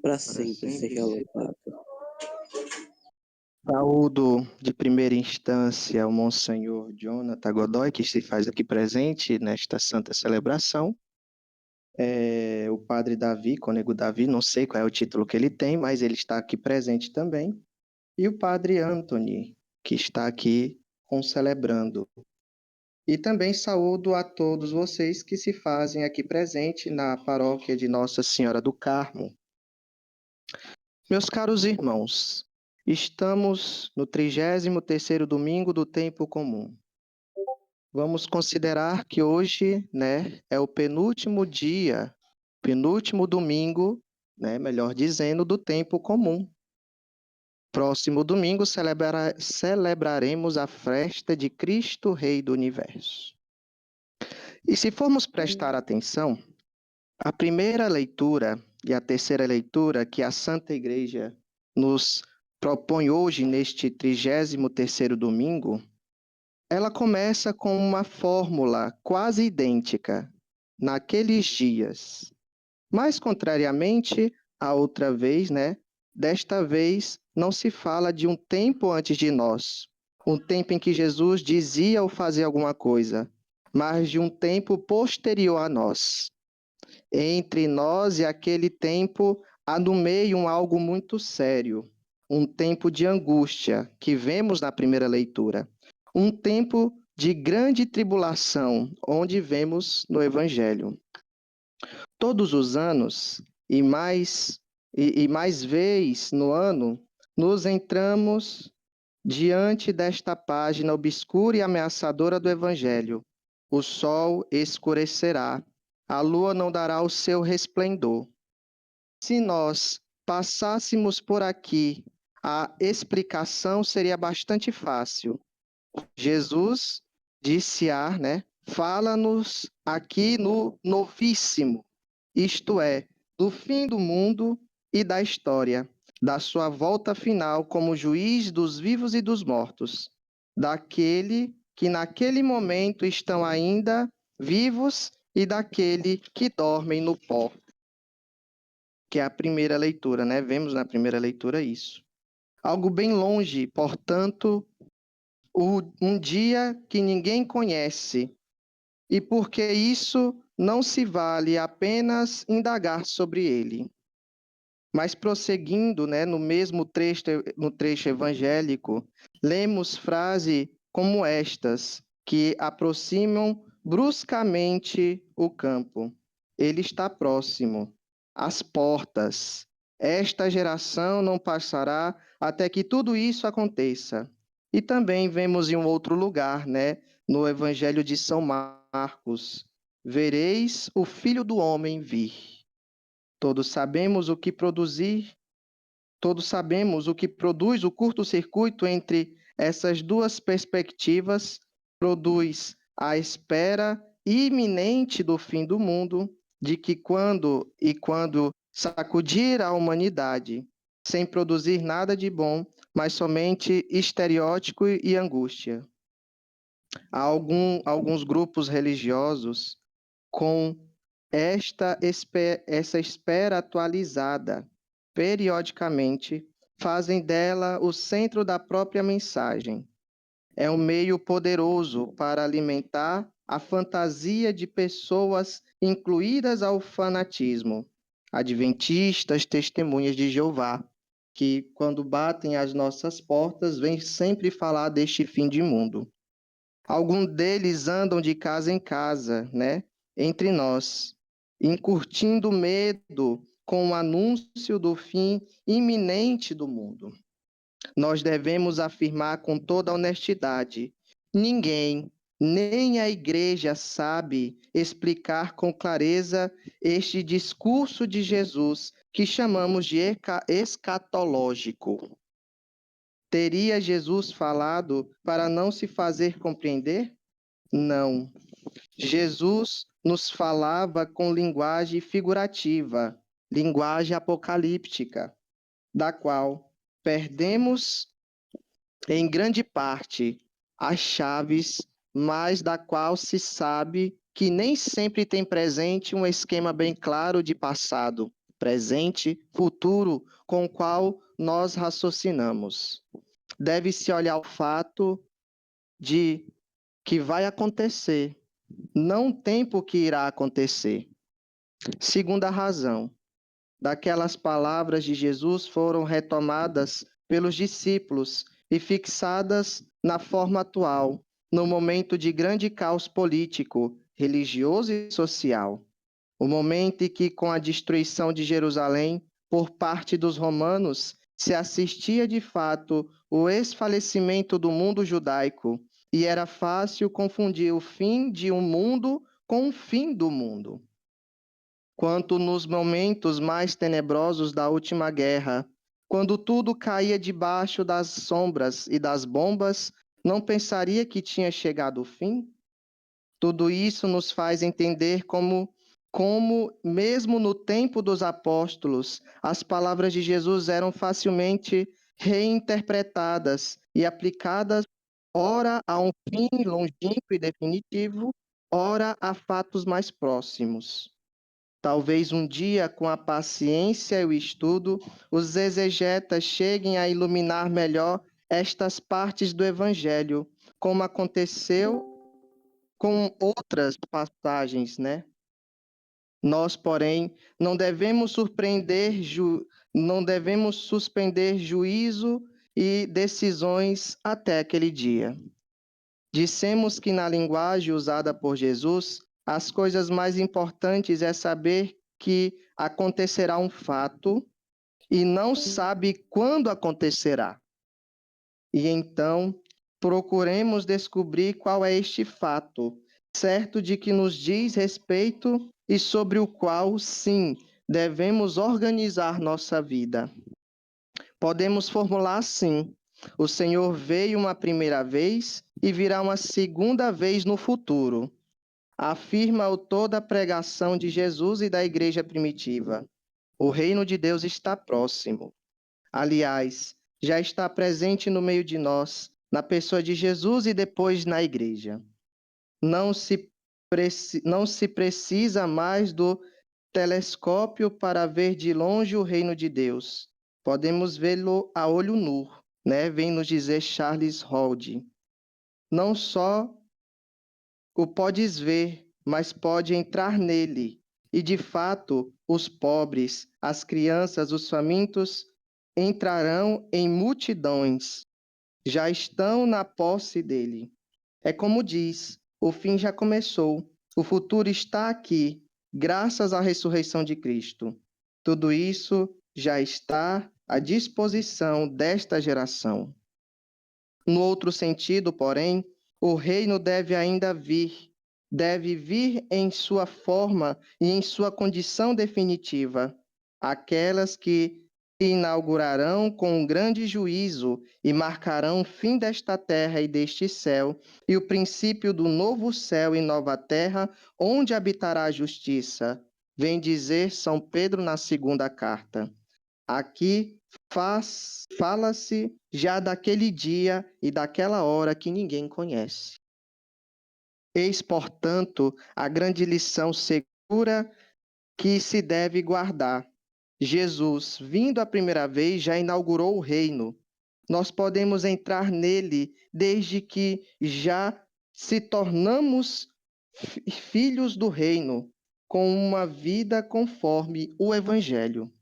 para sempre seja louvado. Saúdo de primeira instância ao Monsenhor Jonathan Godoy, que se faz aqui presente nesta santa celebração. O Padre Davi, Cônego Davi, não sei qual é o título que ele tem, mas ele está aqui presente também. E o Padre Anthony, que está aqui concelebrando. E também saúdo a todos vocês que se fazem aqui presente na paróquia de Nossa Senhora do Carmo. Meus caros irmãos, estamos no 33º domingo do tempo comum. Vamos considerar que hoje, é o penúltimo dia, penúltimo domingo, melhor dizendo, do tempo comum. Próximo domingo celebraremos a festa de Cristo Rei do Universo. E se formos prestar atenção, a primeira leitura e a terceira leitura que a Santa Igreja nos propõe hoje neste 33º domingo, ela começa com uma fórmula quase idêntica, naqueles dias. Mas, contrariamente à outra vez, desta vez não se fala de um tempo antes de nós, um tempo em que Jesus dizia ou fazia alguma coisa, mas de um tempo posterior a nós. Entre nós e aquele tempo há no meio algo muito sério, um tempo de angústia que vemos na primeira leitura, um tempo de grande tribulação, onde vemos no Evangelho. Todos os anos, e mais vezes no ano, nos entramos diante desta página obscura e ameaçadora do Evangelho. O sol escurecerá, a lua não dará o seu resplendor. Se nós passássemos por aqui, a explicação seria bastante fácil. Jesus disse-a, fala-nos aqui no novíssimo, isto é, do fim do mundo e da história, da sua volta final como juiz dos vivos e dos mortos, daquele que naquele momento estão ainda vivos e daquele que dormem no pó. Que é a primeira leitura, Vemos na primeira leitura isso. Algo bem longe, portanto, um dia que ninguém conhece. E porque isso não se vale apenas indagar sobre ele. Mas prosseguindo, no mesmo trecho, no trecho evangélico, lemos frases como estas, que aproximam bruscamente o campo. Ele está próximo, às portas. Esta geração não passará até que tudo isso aconteça. E também vemos em um outro lugar, no Evangelho de São Marcos, vereis o Filho do Homem vir. Todos sabemos o que produz o curto-circuito entre essas duas perspectivas, produz a espera iminente do fim do mundo, de que quando sacudir a humanidade, sem produzir nada de bom, mas somente estereótipo e angústia. Há alguns grupos religiosos com essa espera atualizada, periodicamente, fazem dela o centro da própria mensagem. É um meio poderoso para alimentar a fantasia de pessoas incluídas ao fanatismo, adventistas, testemunhas de Jeová, que, quando batem às nossas portas, vêm sempre falar deste fim de mundo. Alguns deles andam de casa em casa, entre nós, incutindo medo com o anúncio do fim iminente do mundo. Nós devemos afirmar com toda honestidade: ninguém, nem a Igreja, sabe explicar com clareza este discurso de Jesus que chamamos de escatológico. Teria Jesus falado para não se fazer compreender? Não. Jesus nos falava com linguagem figurativa, linguagem apocalíptica, da qual perdemos em grande parte as chaves, mas da qual se sabe que nem sempre tem presente um esquema bem claro de passado, presente, futuro com o qual nós raciocinamos. Deve-se olhar o fato de que vai acontecer, não o tempo que irá acontecer. Segunda razão, daquelas palavras de Jesus foram retomadas pelos discípulos e fixadas na forma atual, no momento de grande caos político, religioso e social. O momento em que, com a destruição de Jerusalém por parte dos romanos, se assistia de fato o esfalecimento do mundo judaico e era fácil confundir o fim de um mundo com o fim do mundo. Quanto nos momentos mais tenebrosos da última guerra, quando tudo caía debaixo das sombras e das bombas, não pensaria que tinha chegado o fim? Tudo isso nos faz entender como, mesmo no tempo dos apóstolos, as palavras de Jesus eram facilmente reinterpretadas e aplicadas, ora a um fim longínquo e definitivo, ora a fatos mais próximos. Talvez um dia, com a paciência e o estudo, os exegetas cheguem a iluminar melhor estas partes do Evangelho, como aconteceu com outras passagens, né? Nós, porém, não devemos suspender juízo e decisões até aquele dia. Dissemos que na linguagem usada por Jesus, as coisas mais importantes é saber que acontecerá um fato e não sabe quando acontecerá. E então, procuremos descobrir qual é este fato, certo de que nos diz respeito e sobre o qual, sim, devemos organizar nossa vida. Podemos formular assim: o Senhor veio uma primeira vez e virá uma segunda vez no futuro. Afirma toda a pregação de Jesus e da igreja primitiva. O reino de Deus está próximo. Aliás, já está presente no meio de nós, na pessoa de Jesus e depois na igreja. Não se precisa mais do telescópio para ver de longe o reino de Deus. Podemos vê-lo a olho nu, né? Vem nos dizer Charles Hold. Não só o podes ver, mas pode entrar nele. E de fato, os pobres, as crianças, os famintos entrarão em multidões, já estão na posse dele. É como diz, o fim já começou, o futuro está aqui, graças à ressurreição de Cristo. Tudo isso já está à disposição desta geração. No outro sentido, porém, o reino deve vir em sua forma e em sua condição definitiva, aquelas que inaugurarão com um grande juízo e marcarão o fim desta terra e deste céu, e o princípio do novo céu e nova terra, onde habitará a justiça. Vem dizer São Pedro na segunda carta. Aqui fala-se já daquele dia e daquela hora que ninguém conhece. Eis, portanto, a grande lição segura que se deve guardar. Jesus, vindo a primeira vez, já inaugurou o reino. Nós podemos entrar nele desde que já se tornamos filhos do reino, com uma vida conforme o Evangelho.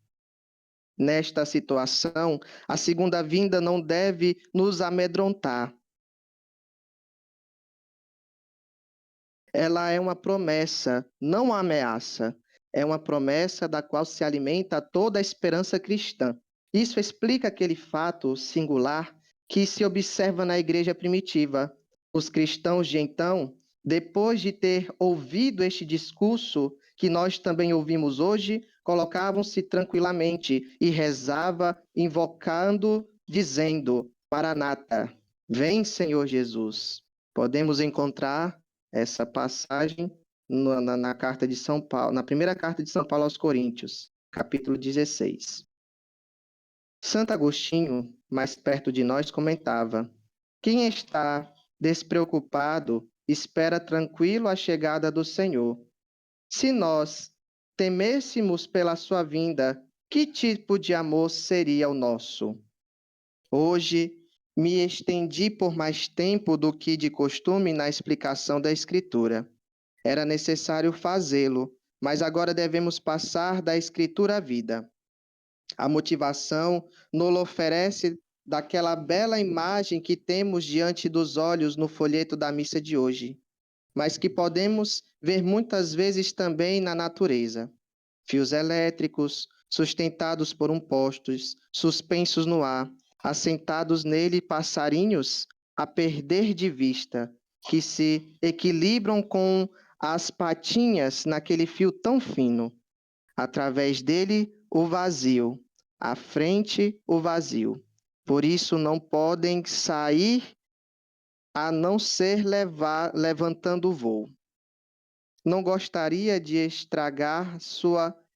Nesta situação, a segunda vinda não deve nos amedrontar. Ela é uma promessa, não uma ameaça. É uma promessa da qual se alimenta toda a esperança cristã. Isso explica aquele fato singular que se observa na igreja primitiva. Os cristãos de então, depois de ter ouvido este discurso que nós também ouvimos hoje, colocavam-se tranquilamente e rezava, invocando, dizendo: Maranata, vem, Senhor Jesus. Podemos encontrar essa passagem na carta de São Paulo, na primeira carta de São Paulo aos Coríntios, capítulo 16. Santo Agostinho, mais perto de nós, comentava: quem está despreocupado espera tranquilo a chegada do Senhor. Se nós temêssemos pela sua vinda, que tipo de amor seria o nosso? Hoje me estendi por mais tempo do que de costume na explicação da Escritura. Era necessário fazê-lo, mas agora devemos passar da Escritura à vida. A motivação nos oferece daquela bela imagem que temos diante dos olhos no folheto da missa de hoje, mas que podemos ver muitas vezes também na natureza. Fios elétricos, sustentados por postos, suspensos no ar, assentados nele passarinhos a perder de vista, que se equilibram com as patinhas naquele fio tão fino. Através dele, o vazio, à frente, o vazio. Por isso não podem sair a não ser levantando o voo. Não gostaria de estragar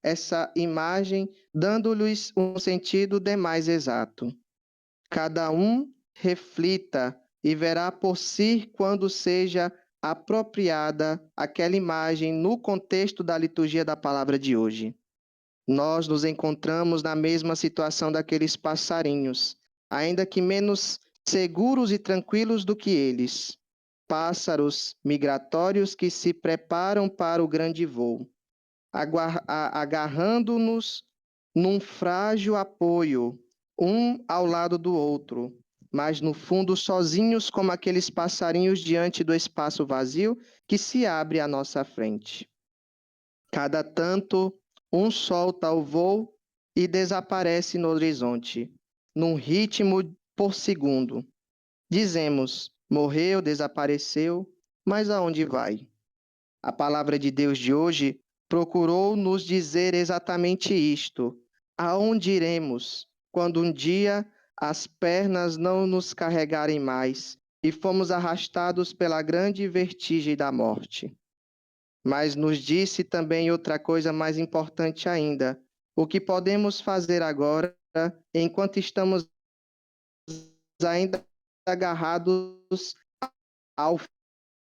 essa imagem, dando-lhes um sentido demais exato. Cada um reflita e verá por si quando seja apropriada aquela imagem no contexto da liturgia da palavra de hoje. Nós nos encontramos na mesma situação daqueles passarinhos, ainda que menos seguros e tranquilos do que eles. Pássaros migratórios que se preparam para o grande voo, agarrando-nos num frágil apoio, um ao lado do outro, mas no fundo sozinhos como aqueles passarinhos diante do espaço vazio que se abre à nossa frente. Cada tanto, um solta o voo e desaparece no horizonte, num ritmo por segundo. Dizemos, morreu, desapareceu, mas aonde vai? A palavra de Deus de hoje procurou nos dizer exatamente isto. Aonde iremos quando um dia as pernas não nos carregarem mais e fomos arrastados pela grande vertigem da morte? Mas nos disse também outra coisa mais importante ainda. O que podemos fazer agora, enquanto estamos ainda agarrados ao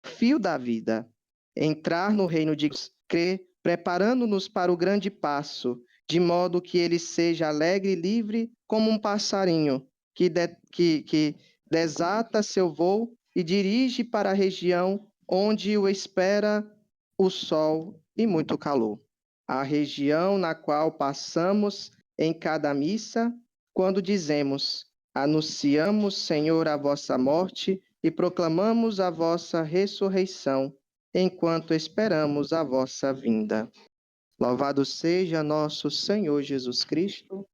fio da vida? Entrar no reino de Deus, crer, preparando-nos para o grande passo, de modo que ele seja alegre e livre como um passarinho que desata seu voo e dirige para a região onde o espera o sol e muito calor. A região na qual passamos em cada missa, quando dizemos: Anunciamos, Senhor, a vossa morte e proclamamos a vossa ressurreição, enquanto esperamos a vossa vinda. Louvado seja nosso Senhor Jesus Cristo.